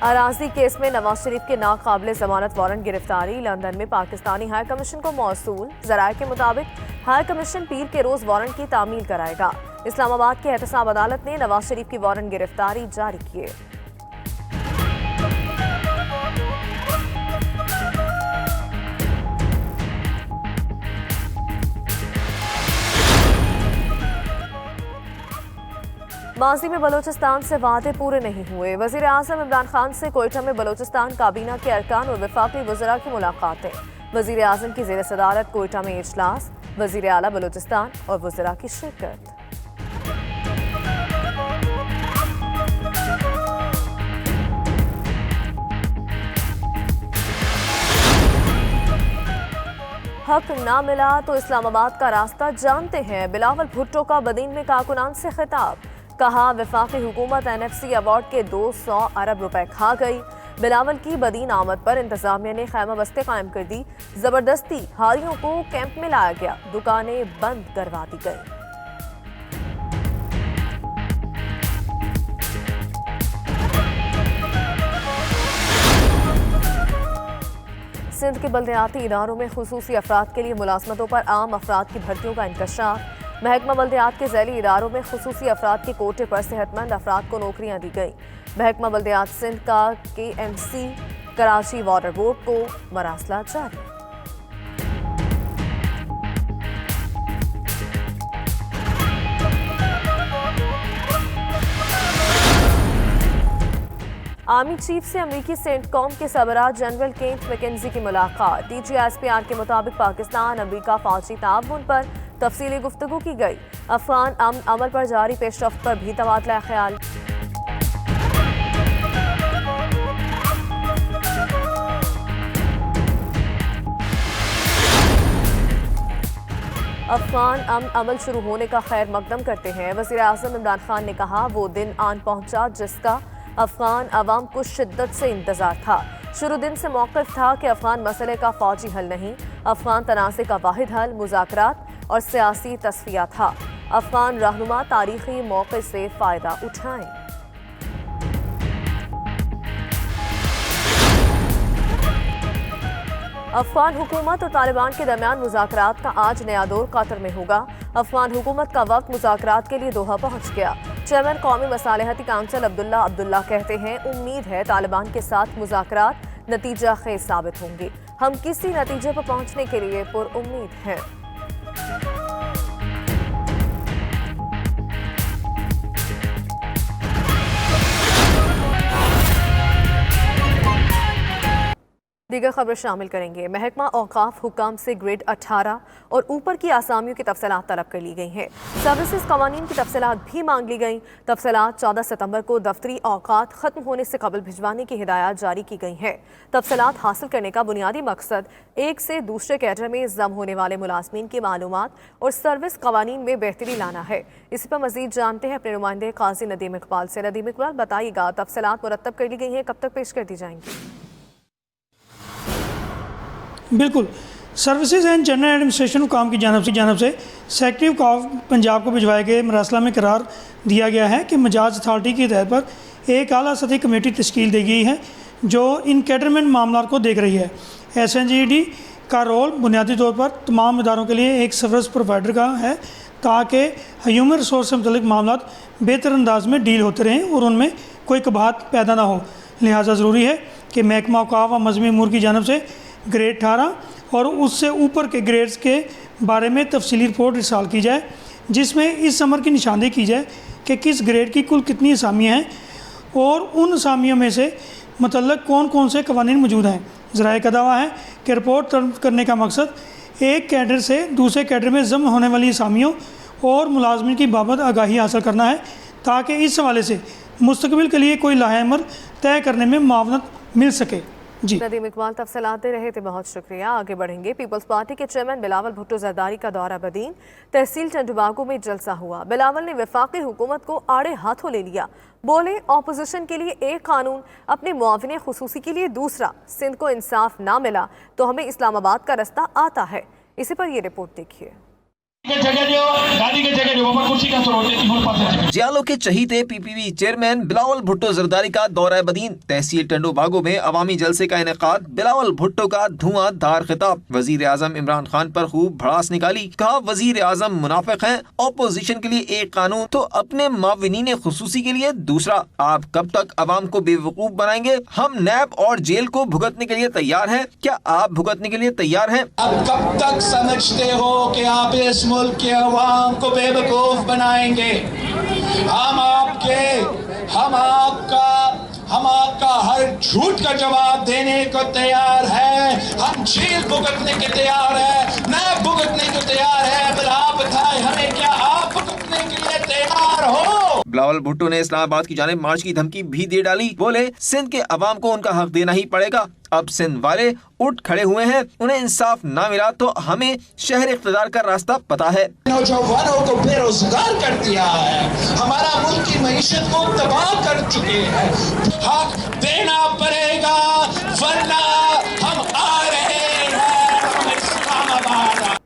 अराजी case में नवाज शरीफ के नाकाबिल जमानत वारंट गिरफ्तारी। लंदन में पाकिस्तानी हाई कमीशन को मौसूल। जराये के मुताबिक हाई कमीशन पीर के रोज वारंट की तामील कराएगा। इस्लामाबाद की एहतसाब अदालत ने नवाज शरीफ की वारंट गिरफ्तारी जारी की है। माजी में बलोचिस्तान से वादे पूरे नहीं हुए। वजीर आजम इमरान खान से कोयटा में बलोचिस्तान काबीना के अरकान और वफाकी वज़रा की मुलाकातें। वजीर आजम की ज़ेर सदारत कोयटा में इजलास। वजीर आला बलोचिस्तान और वज़रा की शिरकत। हक ना मिला तो इस्लामाबाद का रास्ता जानते हैं। बिलावल भुट्टो का बदीन में कारकुनान से खिताब। कहा वफाकी हुकूमत NFC अवार्ड के 200 अरब रुपए खा गई। बिलावल की बदीन आमद पर इंतजामिया ने खैमा बस्ते कायम कर दी। जबरदस्ती हारियों को कैंप में लाया गया। दुकानें बंद करवा दी गई। सिंध के बल्दियाती इदारों में खुसूसी अफराद के लिए मुलाजमतों पर आम अफराद की भर्तियों का इंकशाफ। महकमा बल्दियात के ज़ैली इदारों में खुसूसी अफराद के कोटे पर सेहतमंद अफराद को नौकरियां दी गई। महकमा बल्दियात सिंध का KMC कराची वाटर बोर्ड को मरासला जारी। आर्मी चीफ से अमरीकी सेंटकॉम के सरबराह जनरल केंट मैकेंजी की मुलाकात। DGSPR के मुताबिक पाकिस्तान अमरीका फौजी ताउन पर तफसीली गुफ्तगू की गई। अफगान अमल पर जारी पेशरफ्त पर भी तबादला ख्याल। अफगान अमल शुरू होने का खैर मकदम करते हैं। वज़ीर आज़म इमरान खान ने कहा वो दिन आन पहुंचा जिसका अफगान अवाम को शिद्दत से इंतजार था। शुरू दिन से मौक़िफ़ था कि अफगान मसले का फौजी हल नहीं, अफगान तनाज़े का वाहिद हल मुज़ाकरात और सियासी तस्फिया था। अफगान रहनुमा तारीखी मौके से फ़ायदा उठाएं। अफगान हुकूमत और तालिबान के दरमियान मुज़ाकरात का आज नया दौर कतर में होगा। अफगान हुकूमत का वक्त मुज़ाकरात के लिए दोहा पहुंच गया। चेयरमैन कौमी मसालिहती काउंसिल अब्दुल्ला कहते हैं उम्मीद है तालिबान के साथ मुज़ाकरात नतीजा खेज साबित होंगे। हम किसी नतीजे पर पहुंचने के लिए पुरउम्मीद हैं। दीगर खबर शामिल करेंगे। महकमा औकाफ हुकाम से ग्रेड 18 और ऊपर की आसामियों की तफसीलात तलब कर ली गई हैं। सर्विसेज कवानीन की तफसीलात भी मांग ली गई। तफसीलात 14 सितंबर को दफ्तरी औकात खत्म होने से कबल भिजवाने की हिदायत जारी की गई हैं। तफसीलात हासिल करने का बुनियादी मकसद एक से दूसरे कैडर में जम होने वाले मुलाजमीन की मालूमात और सर्विस कवानीन में बेहतरी लाना है। इसी पर मजीद जानते हैं अपने नुमाइंदे काजी नदीम इकबाल से। नदीम इकबाल, बताइएगा तफसीलात मुरतब कर ली गई हैं, कब तक पेश कर दी जाएंगी? बिल्कुल, सर्विसेज एंड जनरल एडमिनिस्ट्रेशन हुकाम की जानब से सेक्रेटरी ऑफ पंजाब को भिजवाए गए मरासला में करार दिया गया है कि मजाज अथॉरिटी की हिदायत पर एक आला सतही कमेटी तश्कील दी गई है जो इन कैडरमेंट मामला को देख रही है। SNGD का रोल बुनियादी तौर पर तमाम इदारों के लिए एक सर्विस प्रोवाइडर का है ताकि ह्यूमन रिसोर्स से मुतल्लिक मामला बेहतर अंदाज में डील होते रहें और उनमें कोई कबाहत पैदा ना हो। लिहाजा ज़रूरी है कि महकमा औकाफ व मज़हबी अमूर की जानब से ग्रेड 18 और उससे ऊपर के ग्रेड्स के बारे में तफसीली रिपोर्ट इरसाल की जाए, जिसमें इस अमर की निशानदेही की जाए कि किस ग्रेड की कुल कितनी असामियाँ हैं और उन असामियों में से मतलब कौन कौन से कवानीन मौजूद हैं। ज़राए का दावा है कि रिपोर्ट तलब करने का मकसद एक कैडर से दूसरे कैडर में जम होने वाली असामियों और मुलाजमिन की बाबत आगाही हासिल करना है ताकि इस हवाले से मुस्तकबिल के लिए कोई लाहे अमल तय करने में मावनत मिल सके। जी नदीम इकबाल तफसीलात दे रहे थे, बहुत शुक्रिया। आगे बढ़ेंगे। पीपल्स पार्टी के चेयरमैन बिलावल भुट्टो जरदारी का दौरा बदीन। तहसील टंडुबागो में जलसा हुआ। बिलावल ने वफाकी हुकूमत को आड़े हाथों ले लिया। बोले ऑपोजिशन के लिए एक कानून, अपने मुआविन खुसूसी के लिए दूसरा। सिंध को इंसाफ ना मिला तो हमें इस्लामाबाद का रास्ता आता है। इसी पर यह रिपोर्ट देखिए। जियालो के चहीते पीपीवी चेयरमैन बिलावल भुट्टो जरदारी का दौरा बदीन, तहसील टंडो बागो में अवामी जलसे का इनेकाद, बिलावल भुट्टो का धुआंधार खिताब, वजीर आजम इमरान खान पर खूब भड़ास निकाली, कहा वजीर आजम मुनाफिक हैं, ऑपोजिशन के लिए एक कानून तो अपने माविनीन खुसूसी के लिए दूसरा, आप कब तक अवाम को बेवकूफ बनाएंगे, हम नैब और जेल को भुगतने के लिए तैयार हैं, क्या आप भुगतने के लिए तैयार हैं? अब कब तक समझते हो कि आप इस मुल्क के अवाम को बेवकूफ बनाएंगे? हम आपका हर झूठ का जवाब देने को तैयार है, हम जेल भुगतने के तैयार है, न भुगतने को तैयार है, अगर आप बताएं हमें क्या आप भुगतने के लिए तैयार हो? बिलावल भुट्टो ने इस्लामाबाद की जानिब मार्च की धमकी भी दे डाली, बोले सिंध के अवाम को उनका हक देना ही पड़ेगा, अब सिंध वाले उठ खड़े हुए हैं, उन्हें इंसाफ ना मिला तो हमें शहर इख्तिदार का रास्ता पता है। नौजवानों को बेरोजगार कर दिया है, हमारा मुल्क की मईशत को तबाह कर चुके हैं, हक देना पड़ेगा वरना हम आ रहे हैं इस्लामाबाद।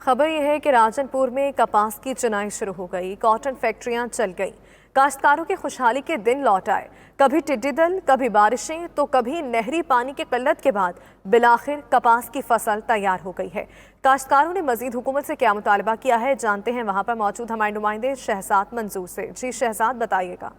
खबर यह है कि राजनपुर में कपास की चुनाई शुरू हो गई, कॉटन फैक्ट्रियां चल गईं, काश्तकारों की खुशहाली के दिन लौट आए। कभी टिड्डी दल, कभी बारिशें तो कभी नहरी पानी की किल्लत के बाद बिलाखिर कपास की फसल तैयार हो गई है। काश्तकारों ने मजीद हुकूमत से क्या मुतालबा किया है, जानते हैं वहां पर मौजूद हमारे नुमाइंदे शहजाद मंजूर से। जी शहजाद, बताइएगा।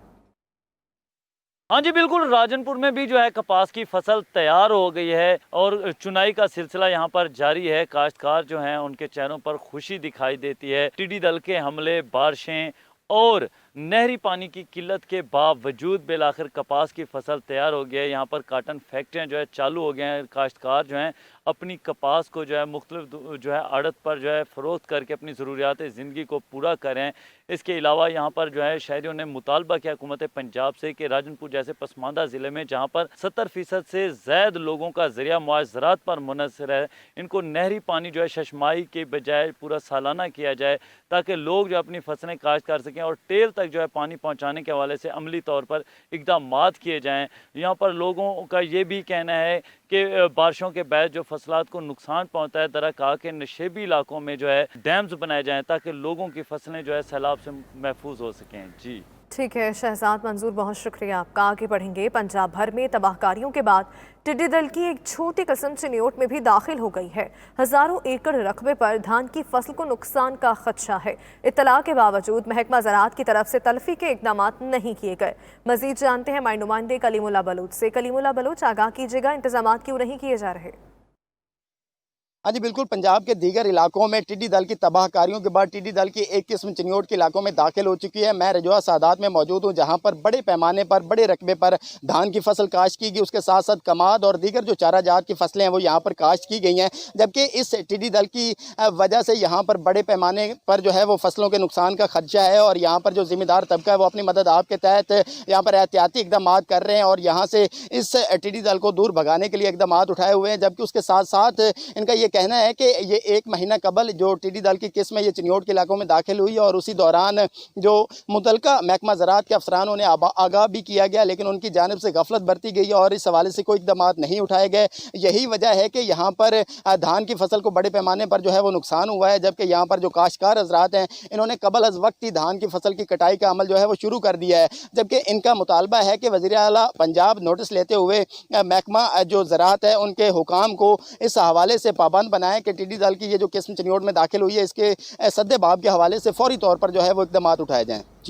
हाँ जी बिल्कुल, राजनपुर में भी जो है कपास की फसल तैयार हो गई है और चुनाई का सिलसिला यहाँ पर जारी है। काश्तकार जो हैं उनके चेहरों पर खुशी दिखाई देती है। टिड्डी दल के हमले, बारिशें और नहरी पानी की किल्लत के बावजूद बेलाखिर कपास की फसल तैयार हो गई है। यहाँ पर काटन फैक्ट्रियाँ जो है चालू हो गए हैं। काश्तकार जो हैं अपनी कपास को जो है मुख्तलिफ जो है आड़त पर जो है फ़रोख्त करके अपनी ज़रूरियात ज़िंदगी को पूरा करें। इसके अलावा यहाँ पर जो है शहरियों ने मुतालबा किया हुकूमत पंजाब से कि राजनपुर जैसे पसमानदा ज़िले में जहाँ पर 70% से ज़ायद लोगों का ज़रिया मुआश ज़राअत पर मुनहसर है, इनको नहरी पानी जो है शशमाही के बजाय पूरा सालाना किया जाए ताकि लोग जो अपनी फसलें काश्त कर सकें और टेल तक जो है पानी पहुँचाने के हवाले से अमली तौर पर इक़दामात किए जाएँ। यहाँ पर लोगों का ये भी कहना है कि बारिशों के बाद जो फसलात को नुकसान पहुंचता है, तरह कहा कि नशेबी इलाकों में जो है डैम्स बनाए जाएं ताकि लोगों की फसलें जो है सैलाब से महफूज हो सकें। जी ठीक है शहजाद मंजूर, बहुत शुक्रिया आपका। आगे बढ़ेंगे। पंजाब भर में तबाहकारियों के बाद टिड्डी दल की एक छोटी किस्म चिन्योट में भी दाखिल हो गई है। हजारों एकड़ रकबे पर धान की फसल को नुकसान का खदशा है। इत्तला के बावजूद महकमा ज़राअत की तरफ से तलफी के इक़दामात नहीं किए गए। मजीद जानते हैं हमारे नुमाइंदे कलीमुल्लाह बलूच से। कलीमुल्लाह बलूच, आगाह कीजिएगा, इंतजामात क्यों नहीं किए जा रहे? हाँ जी बिल्कुल, पंजाब के दीगर इलाकों में टिड्डी दल की तबाहकारियों के बाद टिड्डी दल की एक किस्म चिन्योट के इलाकों में दाखिल हो चुकी है। मैं रजवा सादात में मौजूद हूँ जहाँ पर बड़े पैमाने पर बड़े रकबे पर धान की फसल काश्त की गई, उसके साथ साथ कमाद और दीगर जो चारा जात की फसलें हैं वो यहाँ पर काश्त की गई हैं। जबकि इस टिड्डी दल की वजह से यहाँ पर बड़े पैमाने पर जो है वो फसलों के नुकसान का खदशा है और यहाँ पर जो जिम्मेदार तबका है वो अपनी मदद आप के तहत यहाँ पर एहतियाती इकदाम कर रहे हैं और यहाँ से इस टिड्डी दल को दूर भगाने के लिए इकदाम उठाए हुए हैं। जबकि उसके साथ साथ इनका ये कहना है कि ये 1 महीना कबल जो टिड्डी दल की किस्म है ये चिन्योट के इलाकों में दाखिल हुई और उसी दौरान जो मुतलका महकमा ज़राअत के अफसरानों ने आगाह भी किया गया, लेकिन उनकी जानिब से गफलत बरती गई और इस हवाले से कोई इक़दाम नहीं उठाए गए। यही वजह है कि यहाँ पर धान की फसल को बड़े पैमाने पर जो है वो नुकसान हुआ है। जबकि यहाँ पर जो काश्तकार हज़रात हैं इन्होंने कबल अज़ वक्त ही धान की फसल की कटाई का अमल जो है वो शुरू कर दिया है। जबकि इनका मुतालबा है कि वज़ीर आला पंजाब नोटिस लेते हुए महकमा जो ज़राअत है उनके हुकाम को इस हवाले से पाबंद बनाएं कि टिड्डी दल की ये जो किस्म चिन्योट में दाखिल हुई है इसके सद्दे बाब के हवाले से फौरी तौर पर जो है वो इक़दाम उठाए जाएँ।